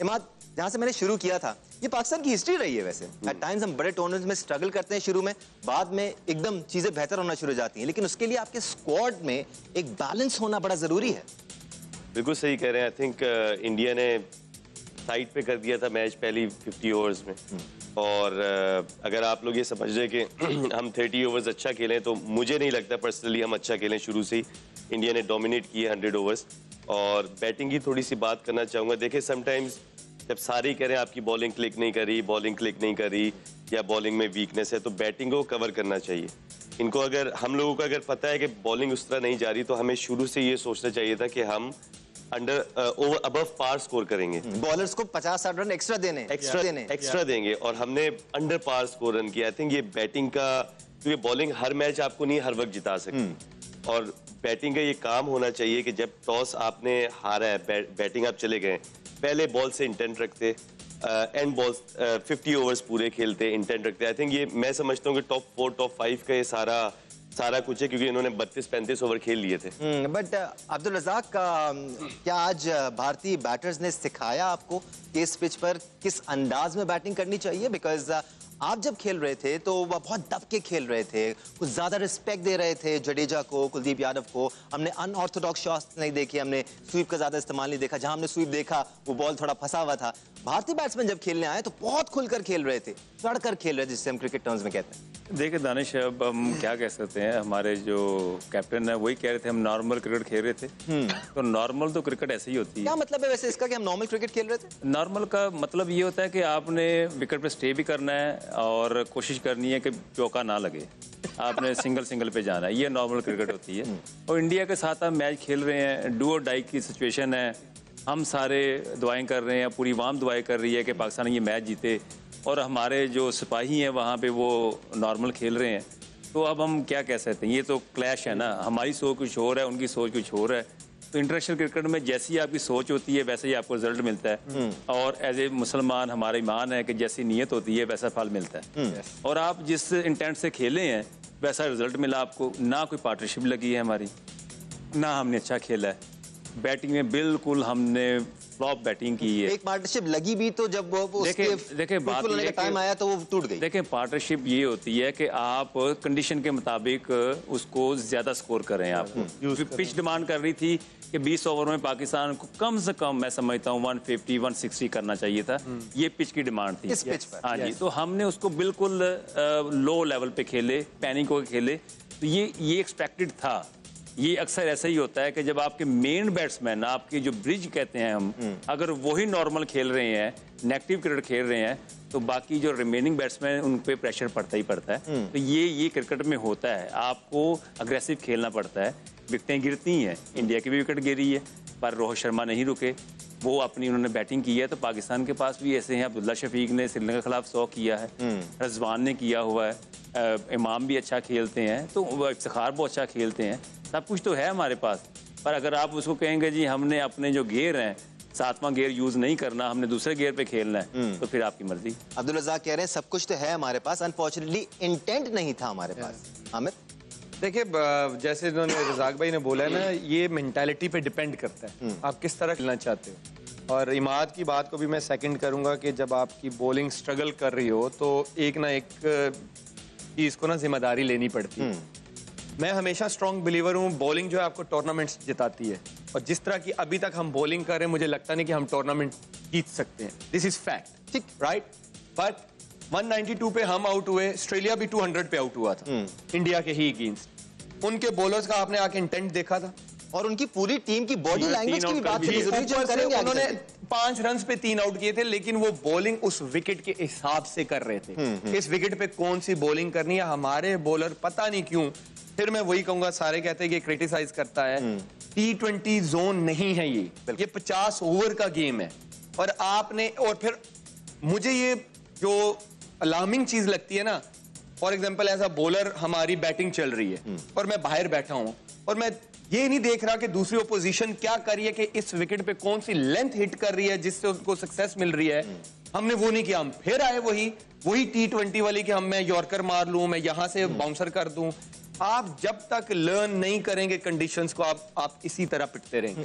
इमाद, जहां से मैंने शुरू किया था, ये पाकिस्तान की हिस्ट्री रही है वैसे। एट टाइम्स हम बड़े टूर्नामेंट्स में स्ट्रगल करते हैं शुरू में, बाद में एकदम चीजें बेहतर होना शुरू हो जाती हैं, लेकिन उसके लिए आपके स्क्वाड में एक बैलेंस होना बड़ा जरूरी है। बिल्कुल सही कह रहे हैं। आई थिंक इंडिया ने साइड पे कर दिया था मैच पहली 50 ओवर्स में, और अगर आप लोग ये समझ रहे कि हम 30 ओवर्स अच्छा खेलें, तो मुझे नहीं लगता पर्सनली हम अच्छा खेलें। शुरू से ही इंडिया ने डोमिनेट किए 100 ओवर्स। और बैटिंग की थोड़ी सी बात करना चाहूँगा। देखिए, समटाइम्स जब सारे कह रहे हैं आपकी बॉलिंग क्लिक नहीं करी, बॉलिंग क्लिक नहीं करी, या बॉलिंग में वीकनेस है, तो बैटिंग को कवर करना चाहिए इनको। अगर हम लोगों को अगर पता है कि बॉलिंग उस तरह नहीं जा रही, तो हमें शुरू से ये सोचना चाहिए था कि हम ओवर अबव पार स्कोर करेंगे। बॉलर्स को 50-60 रन एक्स्ट्रा देंगे, और हमने अंडर पार स्कोर रन किया। आई थिंक ये बैटिंग का, क्योंकि बॉलिंग हर मैच आपको नहीं हर वक्त जिता सकती, और बैटिंग का ये काम होना चाहिए कि जब टॉस आपने हारा है, बैटिंग आप चले गए, पहले बॉल से इंटेंट रखते, एंड बॉल 50 ओवर्स पूरे खेलते, इंटेंट रखते। आई थिंक ये मैं समझता हूँ कि टॉप 4 टॉप 5 का ये सारा कुछ है, क्योंकि इन्होंने 32-35 ओवर खेल लिए थे। बट अब्दुल रज़ाक, क्या आज भारतीय बैटर्स ने सिखाया आपको कि इस पिच पर किस अंदाज में बैटिंग करनी चाहिए? बिकॉज आप जब खेल रहे थे तो वह बहुत दब के खेल रहे थे, कुछ ज्यादा रिस्पेक्ट दे रहे थे जडेजा को, कुलदीप यादव को। हमने अनऑर्थोडॉक्स शॉट्स नहीं देखे, हमने स्वीप का ज्यादा इस्तेमाल नहीं देखा। जहां हमने स्वीप देखा वो बॉल थोड़ा फंसा हुआ था। भारतीय बैट्समैन जब खेलने आए तो बहुत खुलकर खेल रहे थे, चढ़कर खेल रहे थे, जिससे हम क्रिकेट टर्म्स में कहते हैं। देखिए दानिश, अब हम क्या कह सकते हैं, हमारे जो कैप्टन है वही कह रहे थे हम नॉर्मल क्रिकेट खेल रहे थे। तो नॉर्मल तो क्रिकेट ऐसे ही होती है। क्या मतलब है वैसे इसका कि हम नॉर्मल क्रिकेट खेल रहे थे? नॉर्मल का मतलब ये होता है कि आपने विकेट पे स्टे भी करना है और कोशिश करनी है कि चौका ना लगे, आपने सिंगल पे जाना है। ये नॉर्मल क्रिकेट होती है। और इंडिया के साथ आप मैच खेल रहे हैं, डू और डाई की सिचुएशन है। हम सारे दुआएं कर रहे हैं, पूरी वाम दुआएं कर रही है कि पाकिस्तान ये मैच जीते, और हमारे जो सिपाही हैं वहाँ पे वो नॉर्मल खेल रहे हैं। तो अब हम क्या कह सकते हैं, ये तो क्लैश है ना, हमारी सोच कुछ और है, उनकी सोच कुछ और है। तो इंटरनेशनल क्रिकेट में जैसी आपकी सोच होती है वैसे ही आपको रिजल्ट मिलता है, और एज ए मुसलमान हमारा ईमान है कि जैसी नीयत होती है वैसा फल मिलता है। और आप जिस इंटेंट से खेले हैं वैसा रिजल्ट मिला आपको। ना कोई पार्टनरशिप लगी है हमारी, ना हमने अच्छा खेला है। बैटिंग में बिल्कुल हमने फ्लॉप बैटिंग की है। एक पार्टनरशिप लगी भी तो जब वो देखिए बात होने का टाइम आया तो वो टूट गई। देखिए पार्टनरशिप ये होती है कि आप कंडीशन के मुताबिक उसको ज्यादा स्कोर करें। आपको पिच डिमांड कर रही थी कि 20 ओवर में पाकिस्तान को कम से कम मैं समझता हूँ 150-160 करना चाहिए था। ये पिच की डिमांड थी इस पिच पर। हाँ जी, तो हमने उसको बिल्कुल लो लेवल पे खेले, पैनिक होकर खेले। तो ये एक्सपेक्टेड था। ये अक्सर ऐसा ही होता है कि जब आपके मेन बैट्समैन, आपके जो ब्रिज कहते हैं हम, अगर वही नॉर्मल खेल रहे हैं, नेगेटिव क्रिकेट खेल रहे हैं, तो बाकी जो रिमेनिंग बैट्समैन उन पे प्रेशर पड़ता ही पड़ता है। तो ये क्रिकेट में होता है, आपको अग्रेसिव खेलना पड़ता है। विकेटें गिरती हैं, इंडिया की भी विकेट गिरी है, पर रोहित शर्मा नहीं रुके, वो अपनी उन्होंने बैटिंग की है। तो पाकिस्तान के पास भी ऐसे हैं, अब्दुल्ला शफीक ने श्रीलंका के खिलाफ 100 किया है, रजवान ने किया हुआ है, इमाम भी अच्छा खेलते हैं, तो इफ्तिखार बहुत अच्छा खेलते हैं। सब कुछ तो है हमारे पास, पर अगर आप उसको कहेंगे जी हमने अपने जो गेयर हैं 7वां गेयर यूज नहीं करना, हमने दूसरे गेयर पे खेलना है, तो फिर आपकी मर्जी। अब्दुल रज़ाक कह रहे हैं सब कुछ तो है हमारे पास, अनफॉर्चुनेटली इंटेंट नहीं था हमारे पास। आमिर, देखिए जैसे इन्होंने रज़ाक भाई ने बोला है ना, ये मेंटालिटी पे डिपेंड करता है आप किस तरह खेलना चाहते हो। और इमाद की बात को भी मैं सेकंड करूंगा कि जब आपकी बॉलिंग स्ट्रगल कर रही हो तो एक ना एक चीज को ना जिम्मेदारी लेनी पड़ती है। मैं हमेशा स्ट्रॉन्ग बिलीवर हूँ, बॉलिंग जो है आपको टूर्नामेंट्स जिताती है, और जिस तरह की अभी तक हम बॉलिंग कर रहे हैं मुझे लगता नहीं कि हम टूर्नामेंट जीत सकते हैं। दिस इज फैक्ट, ठीक राइट। बट 192 पे हम आउट हुए, ऑस्ट्रेलिया भी 200 पे आउट हुआ था इंडिया के ही अगेंस्ट। उनके बॉलर्स का आपने आके इंटेंट देखा था, और उनकी पूरी टीम की बॉडी लैंग्वेज की भी बात करेंगे। उन्होंने 5 रन पे 3 आउट किए थे, लेकिन वो बॉलिंग उस विकेट के हिसाब से कर रहे थे। इस विकेट पे कौन सी बॉलिंग करनी है, हमारे बॉलर पता नहीं क्यों, फिर मैं वही कहूंगा, सारे कहते हैं कि क्रिटिसाइज करता है, T20 जोन नहीं है ये 50 ओवर का गेम है। और आपने, और फिर मुझे ये जो अलार्मिंग चीज लगती है ना, for example as a bowler हमारी बैटिंग चल रही है और मैं बाहर बैठा हूं और मैं ये नहीं देख रहा कि दूसरी ओपोजिशन क्या कर रही है, कि इस विकेट पे कौन सी लेंथ हिट कर रही है जिससे उनको सक्सेस मिल रही है। हमने वो नहीं किया, हम फिर आए वही T20 वाली कि मैं यॉर्कर मार लूं, मैं यहां से बाउंसर कर दूं। आप जब तक लर्न नहीं करेंगे कंडीशंस को, आप इसी तरह पिटते रहेंगे।